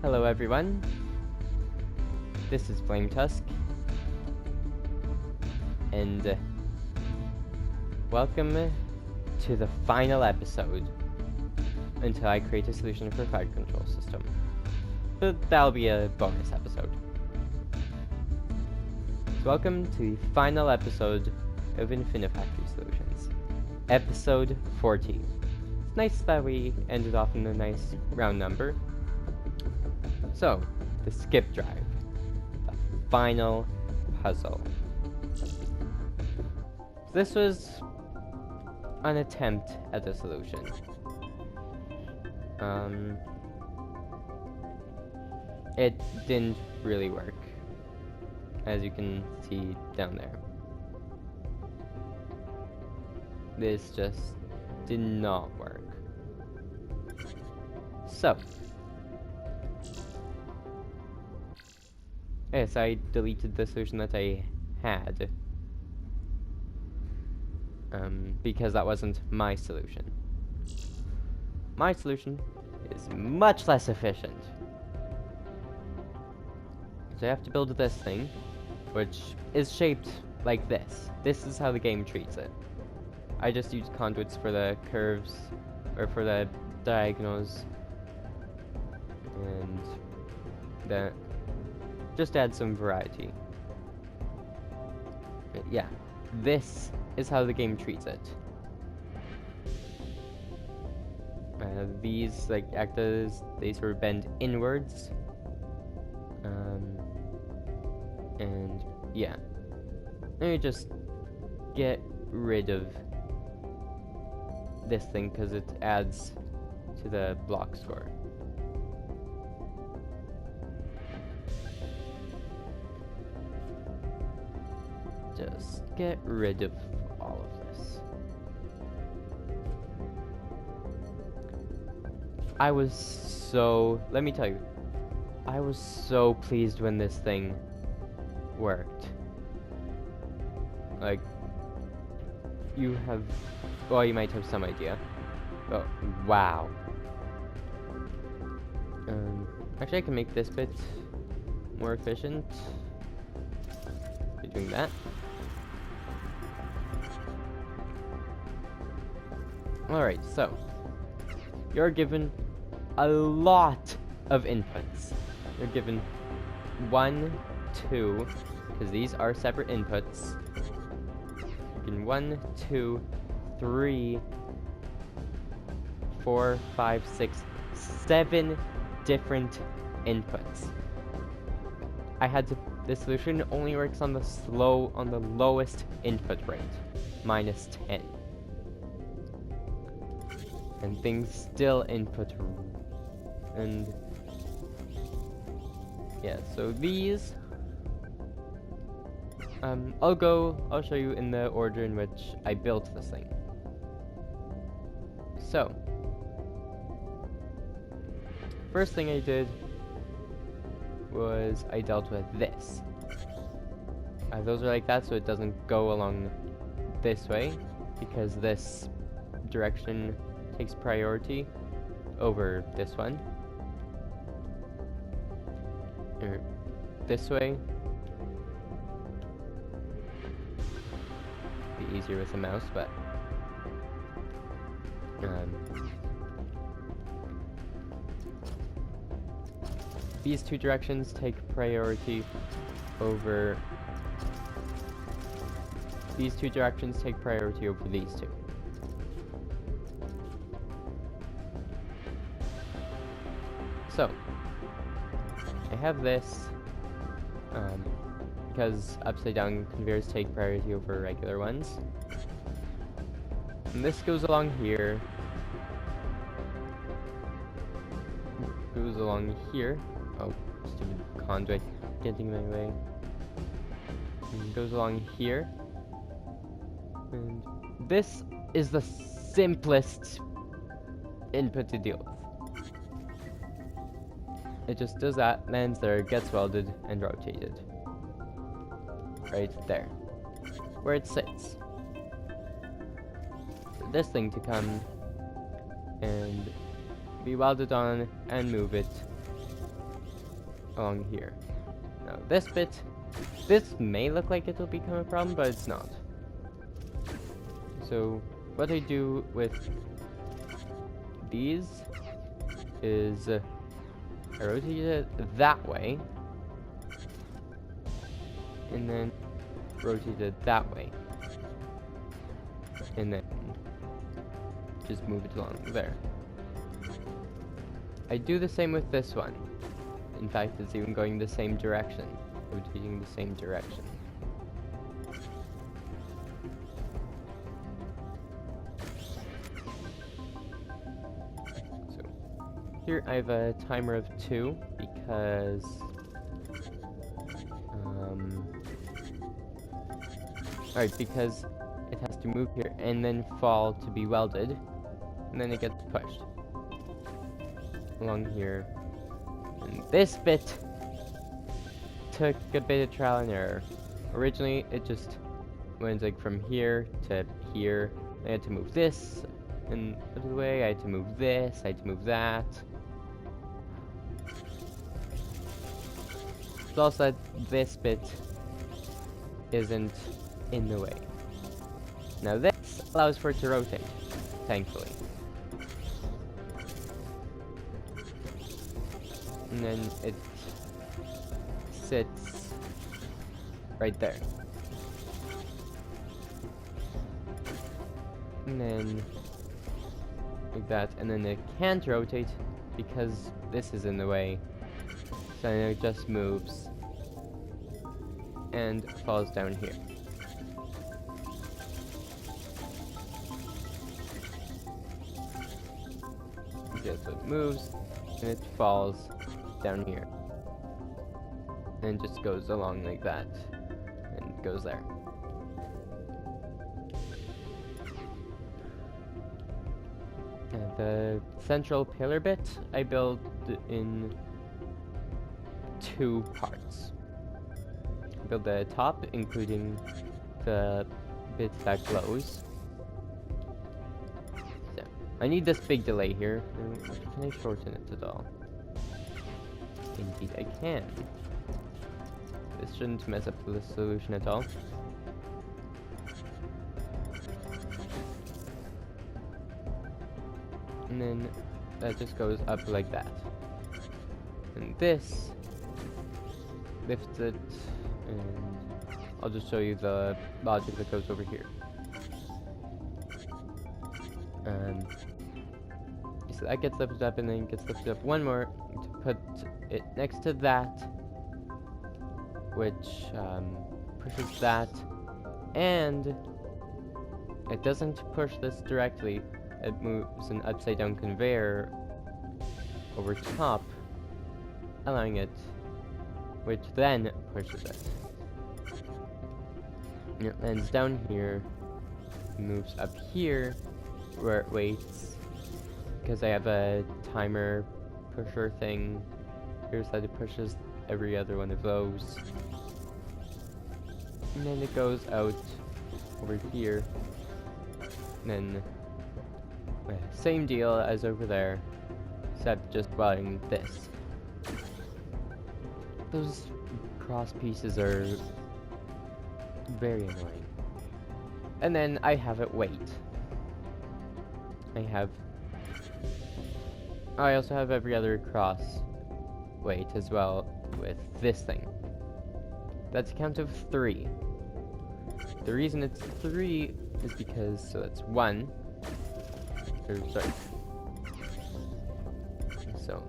Hello everyone, this is Flame Tusk, and welcome to the final episode until I create a solution for a fire control system. But that'll be a bonus episode. So welcome to the final episode of Infinifactory Solutions, episode 14. It's nice that we ended off in a nice round number. So, the skip drive, the final puzzle. This was an attempt at a solution. It didn't really work, as you can see down there. This just did not work. So, yes, I deleted the solution that I had. Because that wasn't my solution. My solution is much less efficient. So I have to build this thing, which is shaped like this. This is how the game treats it. I just use conduits for the curves, or for the diagonals, and that just add some variety. But yeah, this is how the game treats it. These act as they sort of bend inwards, and yeah, let me just get rid of this thing because it adds to the block score. Just get rid of all of this. Let me tell you, I was so pleased when this thing worked. You might have some idea. Oh, wow. Actually I can make this bit more efficient by doing that. Alright, so you're given a lot of inputs. You're given 1, 2, because these are separate inputs. You're given 1, 2, 3, 4, 5, 6, 7 different inputs. The solution only works on the lowest input rate, -10. And things still input, and yeah, so these, I'll show you in the order in which I built this thing. So, first thing I did was I dealt with this. Those are like that, so it doesn't go along this way, because this direction takes priority over this one. Or this way. Be easier with a mouse, but these two directions take priority over these two. So, I have this, because upside down conveyors take priority over regular ones. And this goes along here. Oh, stupid conduit getting in my way. And goes along here. And this is the simplest input to deal with. It just does that, lands there, gets welded, and rotated. Right there. Where it sits. For this thing to come and be welded on and move it along here. Now this bit, this may look like it'll become a problem, but it's not. So what I do with these is I rotate it that way, and then rotate it that way, and then just move it along there. I do the same with this one. In fact, it's even going the same direction, rotating the same direction. So here I have a timer of 2 because alright, because it has to move here and then fall to be welded, and then it gets pushed along here. And this bit took a bit of trial and error. Originally, it just went like from here to here. I had to move this and out of the way. I had to move this. I had to move that. It's also that this bit isn't in the way. Now this allows for it to rotate, thankfully. And then it sits right there. And then like that, and then it can't rotate because this is in the way. So then it just moves and falls down here. Okay, so it moves and it falls down here. And just goes along like that. And goes there. And the central pillar bit I built in 2 parts. I build the top, including the bit that glows. So, I need this big delay here. Can I shorten it at all? Indeed I can. This shouldn't mess up the solution at all. And then that just goes up like that. And this lifts it, and I'll just show you the logic that goes over here. So that gets lifted up, and then gets lifted up one more to put it next to that, which pushes that, and it doesn't push this directly. It moves an upside down conveyor over top, allowing it, which then pushes it. And it lands down here, moves up here, where it waits, because I have a timer pusher thing here, so it pushes every other one of those. And then it goes out over here, and then same deal as over there, except just welding this. Those cross pieces are very annoying. And then I have it wait. I also have every other cross weight as well with this thing. That's a count of 3. The reason it's 3 is because, so that's 1. Or, sorry. So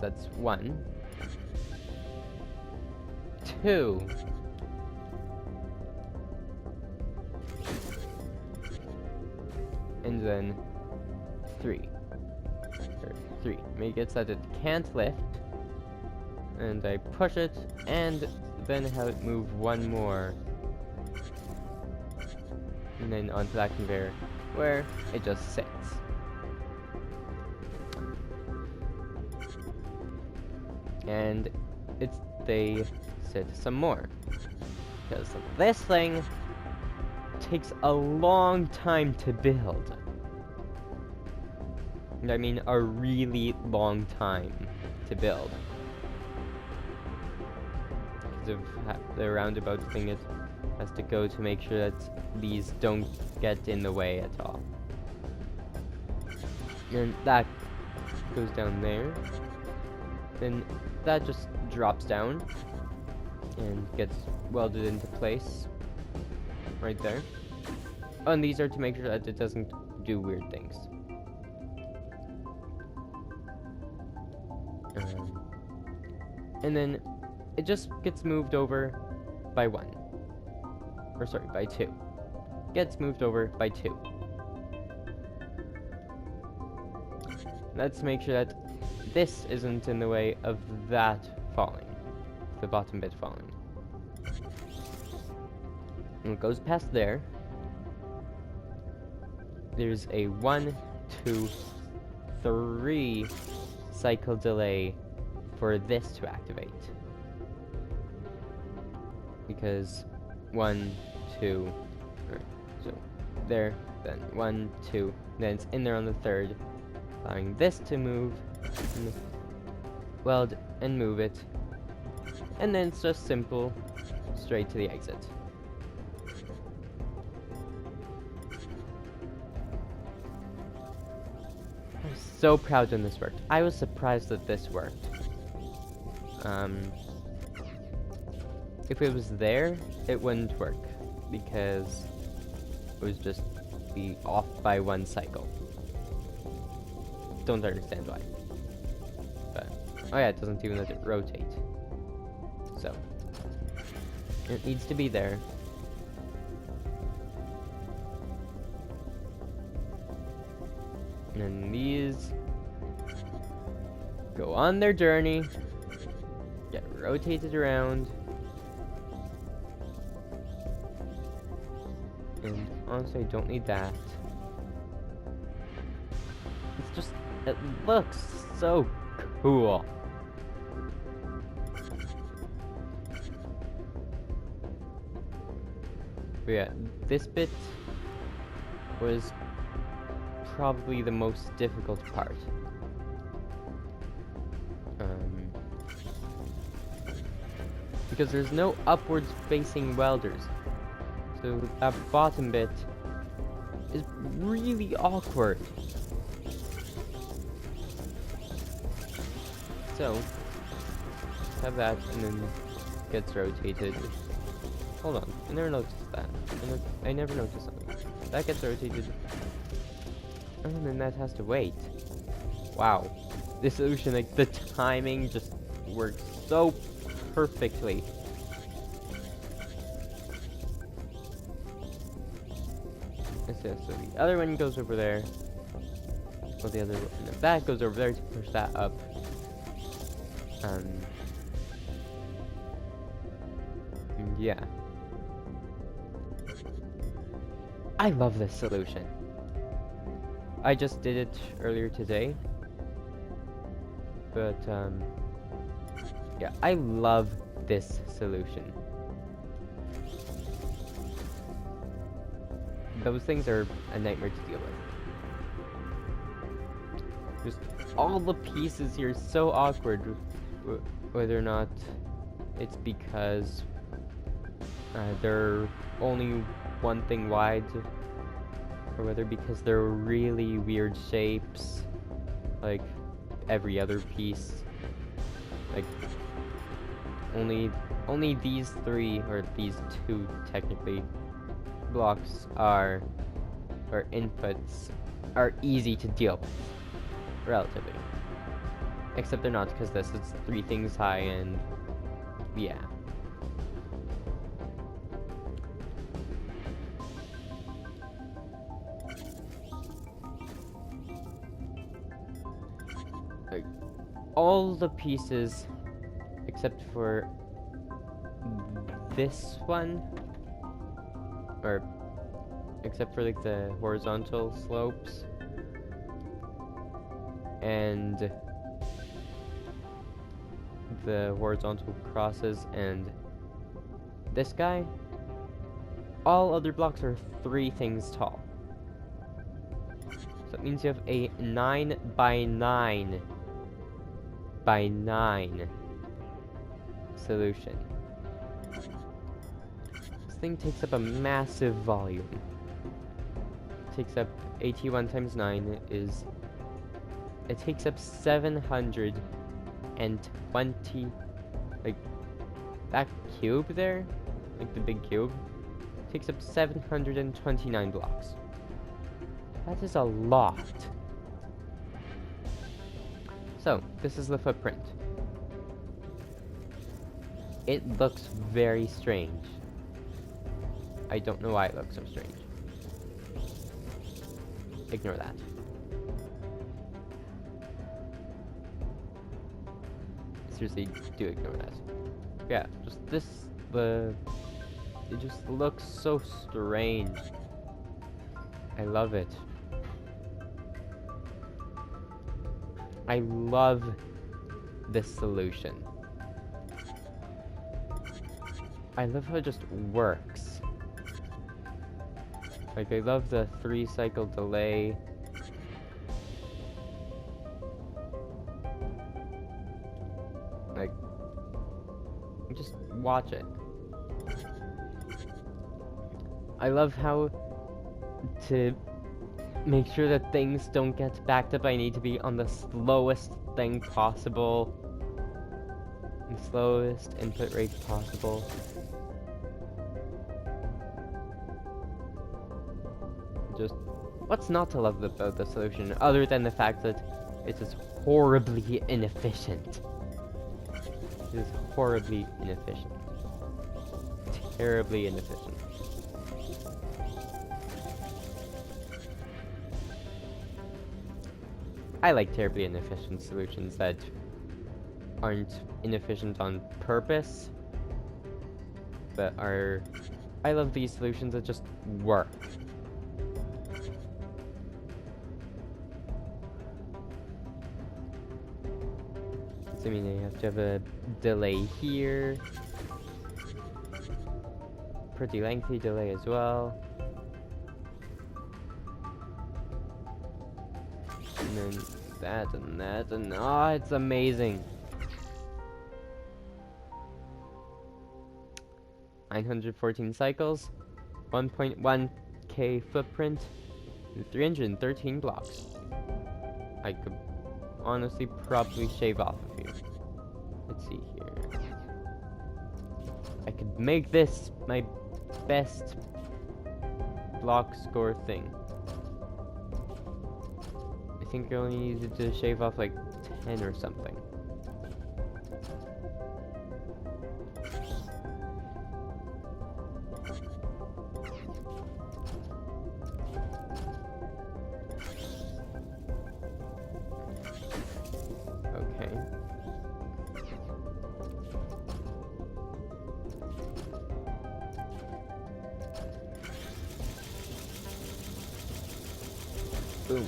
that's 1. 2. And then 3. Or 3. Make it so that it can't lift. And I push it, and then have it move one more. And then onto that conveyor, where it just sits. And they sit some more. Because this thing takes a long time to build. I mean a really long time to build. Because of the roundabout thing it has to go to make sure that these don't get in the way at all. And that goes down there. Then that just drops down and gets welded into place right there. Oh, and these are to make sure that it doesn't do weird things. And then it just gets moved over by one. Or sorry, by two. Gets moved over by two. Let's make sure that this isn't in the way of that falling. The bottom bit falling. And it goes past there. There's a 1, 2, 3 cycle delay for this to activate. Because 1, 2, so there, then 1, 2, then it's in there on the third, allowing this to move, and weld and move it, and then it's just simple, straight to the exit. I'm so proud when this worked. I was surprised that this worked. If it was there, it wouldn't work, because it was just be off by one cycle. Don't understand why. But, oh yeah, it doesn't even let it rotate. So, it needs to be there. And then these go on their journey, get rotated around, and honestly I don't need that. It's just, it looks so cool. But yeah, this bit was probably the most difficult part. Because there's no upwards facing welders. So that bottom bit is really awkward. So, have that and then gets rotated. Hold on, I never noticed that. I never noticed something. That gets rotated. And then that has to wait. Wow. This solution, like, the timing just works so perfectly. So the other one goes over there. Well, the other one, that goes over there to push that up. Yeah. I love this solution. I just did it earlier today. But, yeah, I love this solution. Those things are a nightmare to deal with. Just all the pieces here are so awkward, whether or not it's because they're only one thing wide, or whether because they're really weird shapes, like every other piece. Like only these three, or these two technically, blocks or inputs are easy to deal with, relatively. Except they're not, because this is 3 things high, and yeah. Like, all the pieces except for this one, or except for like the horizontal slopes and the horizontal crosses and this guy, all other blocks are 3 things tall. So it means you have a 9 by 9 by 9 solution. This thing takes up a massive volume. It takes up 81 times 9 is... It takes up 720... Like, that cube there? Like the big cube? Takes up 729 blocks. That is a lot. So, this is the footprint. It looks very strange. I don't know why it looks so strange. Ignore that. Seriously, do ignore that. Yeah, just this, it just looks so strange. I love it. I love this solution. I love how it just works. Like, I love the 3-cycle delay. Like, just watch it. I love how to make sure that things don't get backed up. I need to be on the slowest thing possible. The slowest input rate possible. Just, what's not to love about the solution, other than the fact that it is horribly inefficient. It is horribly inefficient. Terribly inefficient. I like terribly inefficient solutions that aren't inefficient on purpose, but are... I love these solutions that just work. So, I mean, you have to have a delay here. Pretty lengthy delay as well. And then that and that and oh, it's amazing. 914 cycles, 1.1k footprint, and 313 blocks. I could honestly probably shave off a few. Let's see here. I could make this my best block score thing. I think I only needed to shave off like 10 or something. Okay. Boom.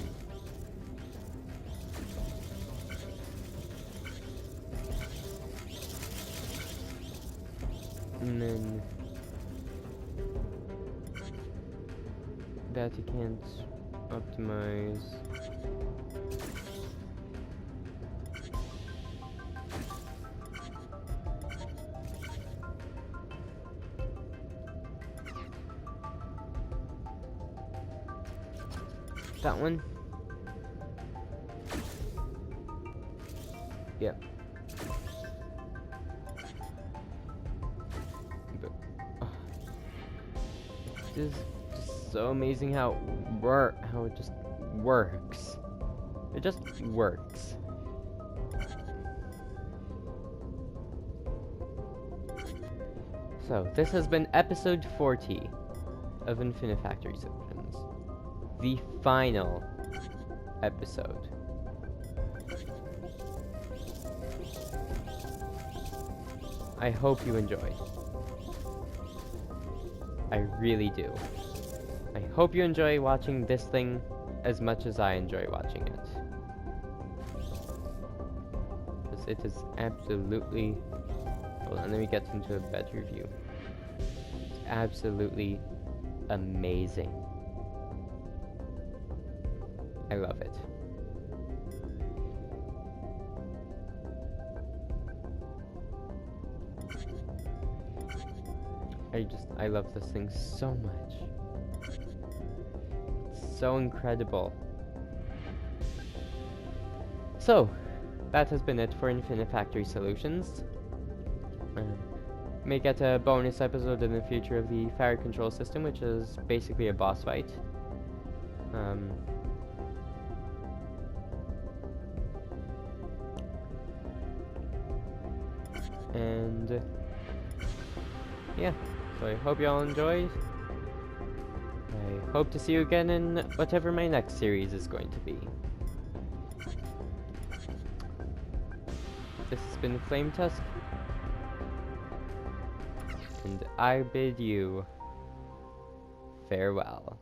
And then that you can't optimize. That one? Yep. But, it is just so amazing how it just works. It just works. So, this has been episode 40 of Infinifactory Solutions. The final episode. I hope you enjoyed. I really do. I hope you enjoy watching this thing as much as I enjoy watching it. Because it is absolutely... Hold on, let me get into a better view. It's absolutely amazing. I love it. I love this thing so much. It's so incredible. So, that has been it for Infinifactory Solutions. May get a bonus episode in the future of the fire control system, which is basically a boss fight. And yeah, so I hope you all enjoyed. I hope to see you again in whatever my next series is going to be. This has been Flame Tusk, and I bid you farewell.